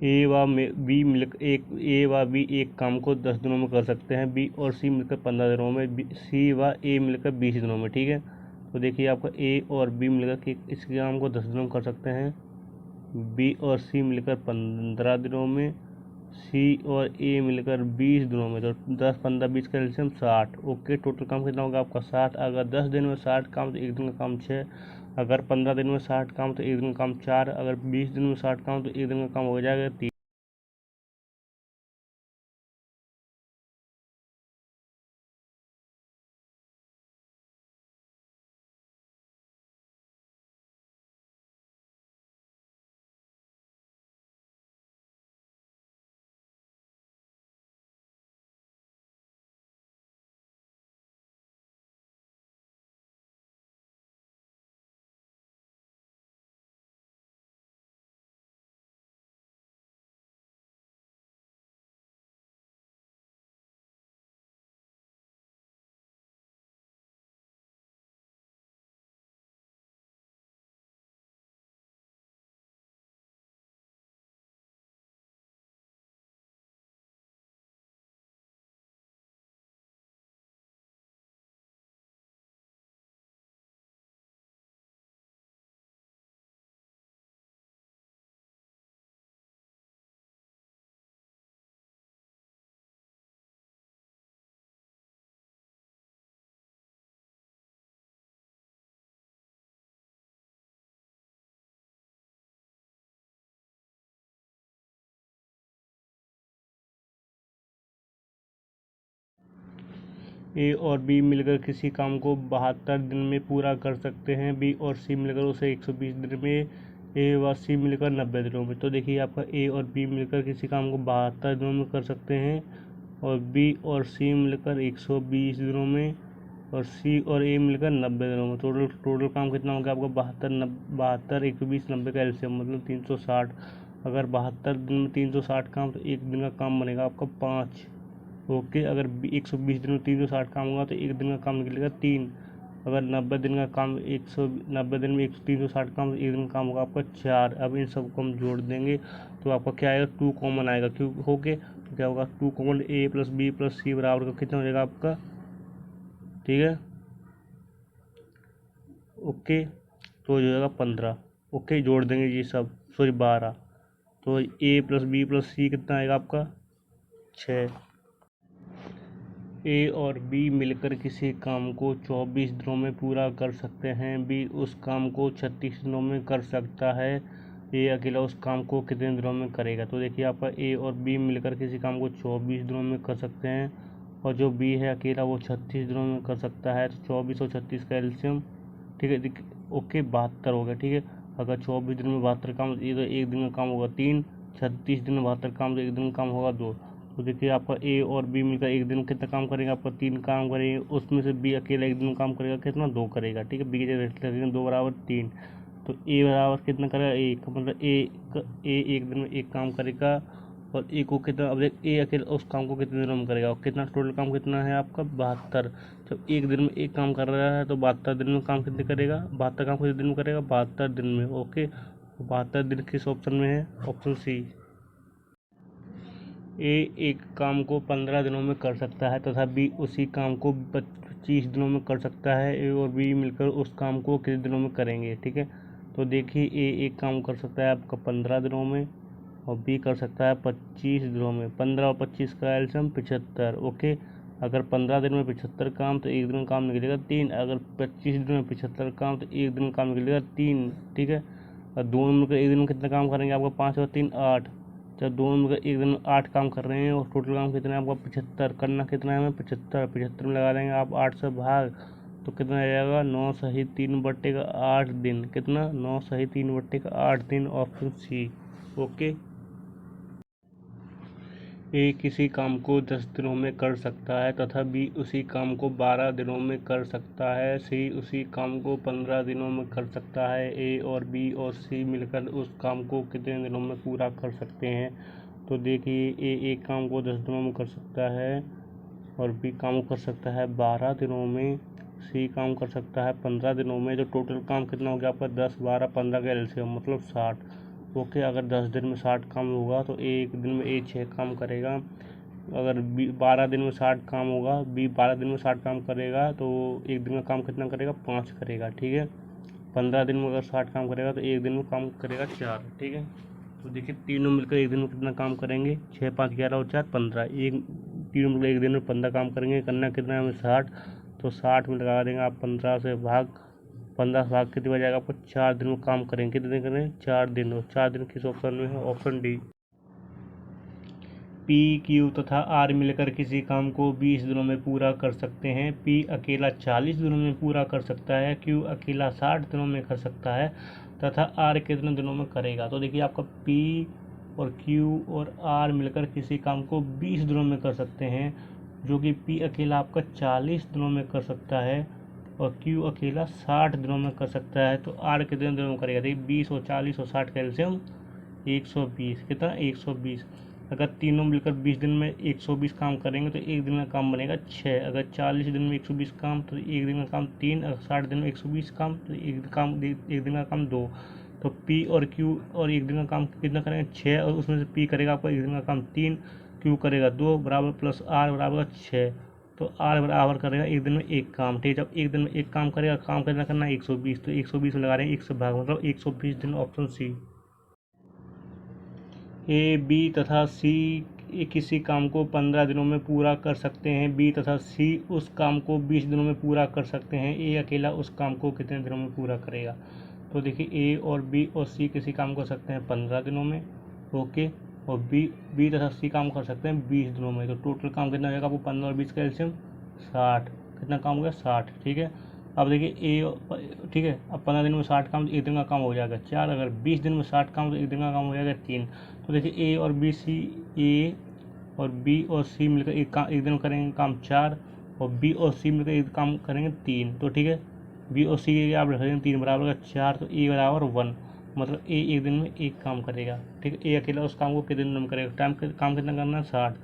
ए व बी एक काम को 10 दिनों में कर सकते हैं, बी और सी मिलकर 15 दिनों में, सी व ए मिलकर 20 दिनों में। ठीक है, तो देखिए आपका ए और बी मिलकर इस काम को 10 दिनों में कर सकते हैं, बी और सी मिलकर 15 दिनों में, सी और ए मिलकर 20 दिनों में। तो 10 15 20 का एलसीएम 60। ओके, टोटल काम कितना होगा आपका 60। अगर 10 दिन में 60 काम तो एक दिन का काम 6, अगर 15 दिन में 60 काम तो एक दिन का काम 4, अगर 20 दिन में 60 काम तो एक दिन का काम हो जाएगा 3। ए और बी मिलकर किसी काम को 72 दिन में पूरा कर सकते हैं, बी और सी मिलकर उसे 120 दिन में, ए व सी मिलकर 90 दिनों में। तो देखिए आपका ए और बी मिलकर किसी काम को 72 दिनों में कर सकते हैं, और बी और सी मिलकर 120 दिनों में, और सी और ए मिलकर 90 दिनों में। टोटल टोटल काम कितना होगा आपका 72 120 90 का एलसीएम मतलब 360। अगर 72 दिन में 360 काम तो एक दिन का काम बनेगा आपका 5। ओके, अगर 120 दिन में 360 काम होगा तो एक दिन का काम निकलेगा 3। अगर 90 दिन का काम 190 दिन में 360 काम तो एक दिन का काम होगा आपका 4। अब इन सबको हम जोड़ देंगे तो आपका क्या आएगा 2 कॉमन आएगा, क्यों हो के तो क्या होगा 2 common A plus B plus सी बराबर का कितना हो जाएगा आपका। ठीक है, ओके, तो हो जाएगा 15। ओके, जोड़ देंगे ये सब, सॉरी 12। तो ए प्लस बी प्लस सी कितना आएगा आपका 6। ए और बी मिलकर किसी काम को 24 दिनों में पूरा कर सकते हैं, बी उस काम को 36 दिनों में कर सकता है, ए अकेला उस काम को कितने दिनों में करेगा। तो देखिए आपका ए और बी मिलकर किसी काम को 24 दिनों में कर सकते हैं, और जो बी है अकेला वो 36 दिनों में कर सकता है। तो 24 और 36 का एलसीएम, ठीक है, ओके 72 हो गया। ठीक है, अगर 24 दिन में 72 काम तो एक दिन का काम होगा 3, 36 दिन में 72 काम तो एक दिन का काम होगा 2। तो देखिए आपका ए और बी मिलकर एक दिन कितना काम करेंगे आपका 3 काम करेंगे, उसमें से बी अकेला एक दिन काम करेगा कितना 2 करेगा। ठीक है, बी की जगह 2 बराबर 3। तो ए बराबर कितना करेगा 1, मतलब ए एक दिन में एक काम करेगा, और ए को कितना, अब देख ए अकेला उस काम को कितने दिनों में करेगा, और कितना टोटल काम कितना है आपका 72। जब एक दिन में एक काम कर रहा है तो 72 दिन में काम कितने करेगा, 72 काम कितने दिन में करेगा 72 दिन में। ओके, 72 दिन किस ऑप्शन में है, ऑप्शन सी। ए एक काम को 15 दिनों में कर सकता है तथा बी उसी काम को 25 दिनों में कर सकता है, ए और बी मिलकर उस काम को कितने दिनों में करेंगे। ठीक है, तो देखिए ए एक काम कर सकता है आपका 15 दिनों में, और बी कर सकता है 25 दिनों में। 15 और 25 का एलसीएम 75। ओके, अगर 15 दिन में 75 काम तो एक दिन का काम निकलेगा 3, अगर 25 दिन में 75 काम तो एक दिन का काम निकलेगा 3। ठीक है, और दोनों मिलकर एक दिन में कितना काम करेंगे आपका 5 और 3 8। जब दोनों मिलकर एक दिन में 8 काम कर रहे हैं, और टोटल काम कितना है आपका 75, करना कितना है हमें 75। 75 में लगा देंगे आप 8 से भाग, तो कितना आ जाएगा 9 सही 3 बट्टे का 8 दिन, कितना 9 सही 3 बट्टे का 8 दिन, ऑप्शन सी। ओके, ए किसी काम को 10 दिनों में कर सकता है तथा बी उसी काम को 12 दिनों में कर सकता है, सी उसी काम को 15 दिनों में कर सकता है। ए और बी और सी मिलकर उस काम को कितने दिनों में पूरा कर सकते हैं। तो देखिए ए एक काम को 10 दिनों में कर सकता है, और बी काम कर सकता है 12 दिनों में, सी काम कर सकता है 15 दिनों में। तो टोटल काम कितना हो गया आपका 10 12 15 का एलसीएम मतलब 60। ओके। अगर 10 दिन में 60 काम होगा तो एक दिन में ए 6 काम करेगा। अगर 12 दिन में 60 काम होगा, 12 दिन में 60 काम करेगा तो एक दिन का काम कितना करेगा, 5 करेगा, ठीक है। 15 दिन में अगर 60 काम करेगा तो एक दिन में काम करेगा 4, ठीक है। तो देखिए तीनों मिलकर एक दिन में कितना काम करेंगे, 6 5 11 और 4 15, तीनों मिलकर एक दिन में 15 काम करेंगे। करना कितना है हमें 60, तो 60 में लगा देंगे आप 15 से भाग, 15 से भाग कितनी बच जाएगा आपको, 4 दिन में काम करेंगे। कितने दिन करेंगे, 4 दिन। और 4 दिन किस ऑप्शन में है, ऑप्शन डी। पी क्यू तथा आर मिलकर किसी काम को 20 दिनों में पूरा कर सकते हैं। पी अकेला 40 दिनों में पूरा कर सकता है, क्यू अकेला 60 दिनों में कर सकता है तथा आर कितने दिनों में करेगा। तो देखिए आपका पी और क्यू और आर मिलकर किसी काम को 20 दिनों में कर सकते हैं, जो कि पी अकेला आपका 40 दिनों में कर सकता है और क्यू अकेला 60 दिनों में कर सकता है। तो आर कितने दिनों में करेगा, देखिए 20 और 40 और 60 कैल्शियम 120, कितना 120। अगर तीनों मिलकर 20 दिन में 120 काम करेंगे तो एक दिन का काम बनेगा 6। अगर 40 दिन में 120 काम तो एक दिन का काम 3। अगर 60 दिन में 120 काम तो एक दिन का काम 2। तो पी और क्यू और एक दिन का काम कितना करेंगे, 6, और उसमें से पी करेगा आपका एक दिन का काम 3, क्यू करेगा 2 बराबर प्लस आर बराबर 6। तो आर बराबर करेगा एक दिन में एक काम, ठीक है। जब एक दिन में एक काम करेगा, काम कितना करना है 120, तो 120 में लगा रहे हैं 1 से भाग, मतलब 120 दिन, ऑप्शन सी। ए बी तथा सी किसी काम को 15 दिनों में पूरा कर सकते हैं। बी तथा सी उस काम को 20 दिनों में पूरा कर सकते हैं। ए अकेला उस काम को कितने दिनों में पूरा करेगा। तो देखिए ए और बी और सी किसी काम कर सकते हैं 15 दिनों में, ओके। और बी तथा सी काम कर सकते हैं 20 दिनों में। तो टोटल काम कितना हो जाएगा आपको, 15 और 20 का एलसीएम 60। कितना काम हो गया, 60, ठीक है। अब देखिए ए, ठीक है। अब 15 दिन में 60 काम तो एक दिन का काम हो जाएगा 4। अगर 20 दिन में 60 काम तो एक दिन का काम हो जाएगा 3। तो देखिए ए और बी और सी मिलकर एक दिन करेंगे काम 4, और बी और सी मिलकर एक काम करेंगे 3। तो ठीक है, बी और सी के आप रख देंगे 3 बराबर का 4, तो ए बराबर 1, मतलब ए एक दिन में एक काम करेगा, ठीक है। ए अकेला उस काम को कितने दिन में करेगा, काम कितना करना है 60।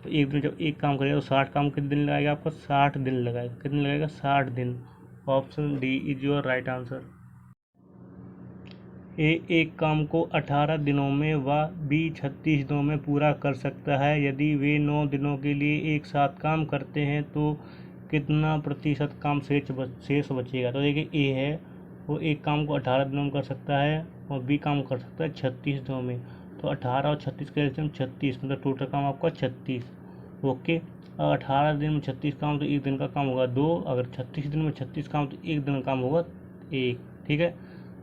तो एक दिन जब एक काम करेगा तो 60 काम कितने दिन लगाएगा आपका, 60 दिन लगाएगा। कितने लगेगा, 60 दिन। Option D is your right answer. A एक काम को 18 दिनों में व बी 36 दिनों में पूरा कर सकता है। यदि वे 9 दिनों के लिए एक साथ काम करते हैं तो कितना प्रतिशत काम शेष बचेगा। तो देखिए ए है वो एक काम को 18 दिनों में कर सकता है और बी काम कर सकता है 36 दिनों में। तो 18 और 36 का एलसीएम 36, मतलब टोटल काम आपका 36, ओके। अगर 18 दिन में 36 काम तो एक दिन का काम होगा 2। अगर 36 दिन में 36 काम तो एक दिन का काम होगा 1, ठीक है।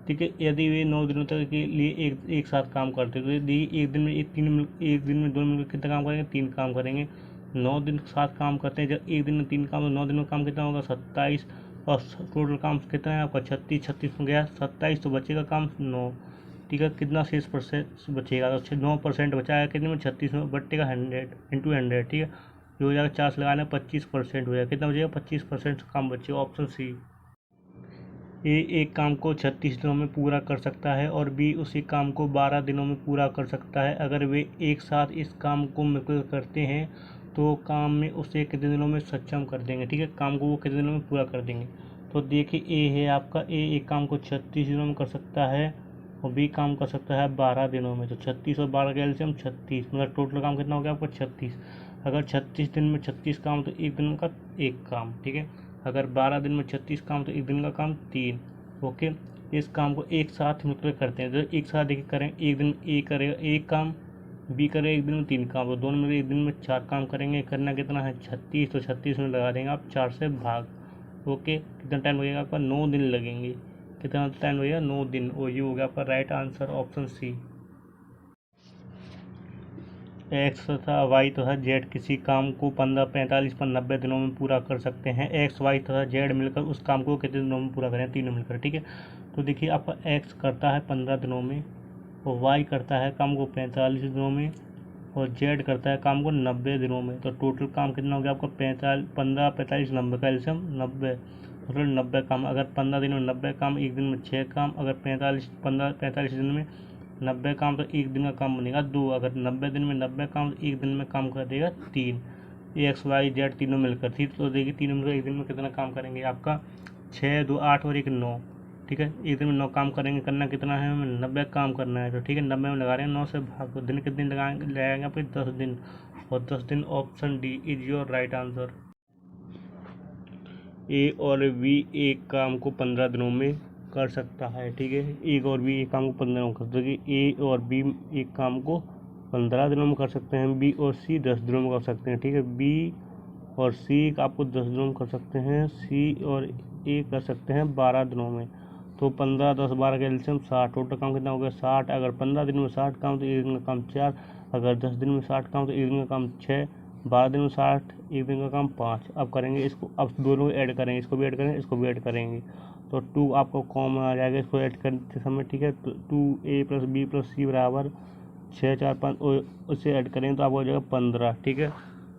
ठीक है, यदि वे 9 दिनों तक के लिए एक साथ काम करते तो यदि एक दिन में एक दिन में 2 मिलकर कितना काम करेंगे, 3 काम करेंगे। 9 दिन साथ काम करते हैं, जब एक दिन में 3 काम तो 9 दिन में काम कितना होगा 27, और टोटल काम कितना है आपका 36 में गया 27, तो बचेगा काम 9, ठीक है। कितना शेष परसेंट बचेगा, तो 9% बचा है कितने में 36 में, बटेगा 100 इंटू 100, ठीक है। जो हो जाएगा 4 से लगाना 25% हो जाएगा, कितना बचेगा 25% काम बचेगा, ऑप्शन सी। ए एक काम को 36 दिनों में पूरा कर सकता है और बी उसी काम को 12 दिनों में पूरा कर सकता है। अगर वे एक साथ इस काम को मिलकर करते हैं तो काम में उसे कितने दिनों में सक्षम कर देंगे, ठीक है। काम को वो कितने दिनों में पूरा कर देंगे। तो देखिए ए है आपका, ए एक काम को 36 दिनों में कर सकता है और बी काम कर सकता है 12 दिनों में। तो 36 और 12 का एलसीएम 36, मतलब टोटल काम कितना हो गया आपका 36। अगर 36 दिन में 36 काम तो एक दिन का एक काम, ठीक है। अगर 12 दिन में 36 काम तो एक दिन का काम 3, ओके। इस काम को एक साथ मिलकर करते हैं, तो एक साथ देखिए करें, एक दिन ए करेगा एक काम, बी करेगा एक दिन में 3 काम, तो दोनों मिलकर एक दिन में 4 काम करेंगे। करना कितना है 36, तो 36 में लगा देंगे आप 4 से भाग, ओके। कितना टाइम लगेगा आपका, 9 दिन लगेंगे। कितना टाइम लगेगा, 9 दिन। और ये हो गया आपका right answer, option C. X तथा वाई तथा जेड किसी काम को 15, 45 पर 90 दिनों में पूरा कर सकते हैं। एक्स, वाई तथा जेड मिलकर उस काम को कितने दिनों में पूरा करें, तीनों मिलकर, ठीक है। तो देखिए आपका एक्स करता है 15 दिनों में, और वाई करता है काम को 45 दिनों में, और जेड करता है काम को 90 दिनों में। तो टोटल काम कितना हो गया आपका 15, 45, 90 का एलसीएम 90, मतलब 90 काम। अगर 15 दिन में 90 काम, एक दिन में 6 काम। अगर 45 दिन में 90 काम तो एक दिन का काम बनेगा 2। अगर 90 दिन में 90 काम तो एक दिन में काम कर देगा 3। एक्स वाई जेड तीनों मिलकर, ठीक। तो देखिए तीनों मिलकर एक दिन में कितना काम करेंगे आपका 6, 2, 8 और 1, 9। ठीक है। एक दिन में 9 काम करेंगे, करना कितना है हमें 90 काम करना है। तो ठीक है 90 में लगा रहे हैं 9 से भाग, तो दिन कितने दिन लगाएंगे आपके 10 दिन, और 10 दिन option D is your right answer. A और बी एक काम को 15 दिनों में कर सकता है। ठीक है, एक और बी एक काम को 15 दिनों में कर सकते हैं। ए और बी एक काम को 15 दिनों में कर सकते हैं, बी और सी 10 दिनों में कर सकते हैं। ठीक है, बी और सी आपको 10 दिनों में कर सकते हैं, सी और ए कर सकते हैं 12 दिनों में। तो 15 10 12 का एलसीएम 60, टोटल काम कितना हो गया 60। अगर 15 दिन में 60 काम तो एक दिन का काम 4, अगर 10 दिन में 60 काम तो एक दिन का काम 6, 12 दिन में 60 एक दिन का काम 5। अब करेंगे इसको, अब दोनों ऐड करेंगे, इसको भी ऐड करेंगे, इसको भी ऐड करेंगे, तो 2 आपको कॉमन आ जाएगा इसको ऐड करते समय। ठीक है, तो 2a + b + c बराबर 6 4 5, उससे ऐड करेंगे तो आपको हो जाएगा 15। ठीक है,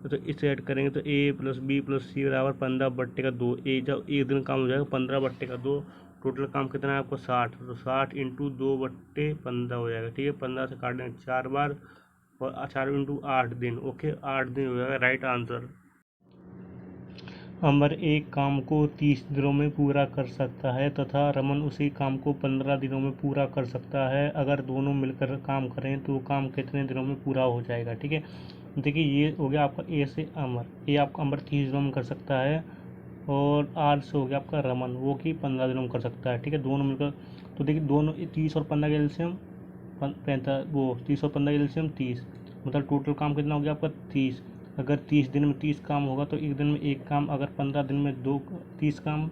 तो इसे ऐड करेंगे तो a + b + c बराबर 15/2। ए जब एक दिन काम हो जाएगा 15/2, टोटल काम कितना है आपको 60, तो 60 × 2/15 हो जाएगा। ठीक है, 15 से काट देंगे 4 बार, और 4 × 8 दिन। ओके, 8 दिन हो जाएगा राइट आंसर। अमर एक काम को 30 दिनों में पूरा कर सकता है तथा रमन उसी काम को 15 दिनों में पूरा कर सकता है। अगर दोनों मिलकर काम करें तो काम कितने दिनों में पूरा हो जाएगा। ठीक है, देखिए ये हो गया आपका ए से अमर, ये आपका अमर 30 दिनों में कर सकता है, और आर से हो गया आपका रमन, वो कि 15 दिनों में कर सकता है। ठीक है, दोनों मिलकर, तो देखिए दोनों 30 और 15 का एलसीएम 45, वो 30 और 15 का एलसीएम 30, मतलब टोटल काम कितना हो गया आपका 30। अगर 30 दिन में 30 काम होगा तो एक दिन में एक काम, अगर 15 दिन में 30 काम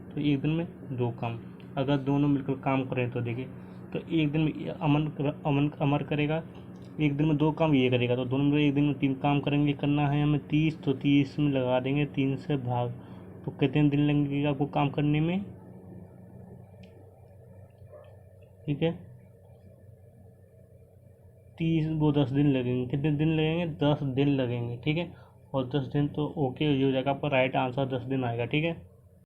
तो एक दिन में 2 काम। अगर दोनों मिलकर काम करें तो देखिए, तो एक दिन में अमर करेगा, एक दिन में 2 काम ये करेगा, तो दोनों में एक दिन में 3 काम करेंगे। करना है हमें 30, तो 30 में लगा देंगे 3 से भाग, तो कितने दिन लगेगा आपको काम करने में। ठीक है, 30 वो 10 दिन लगेंगे, कितने दिन लगेंगे 10 दिन लगेंगे। ठीक है, और 10 दिन तो ओके, ये हो जाएगा आपका राइट आंसर, 10 दिन आएगा। ठीक है।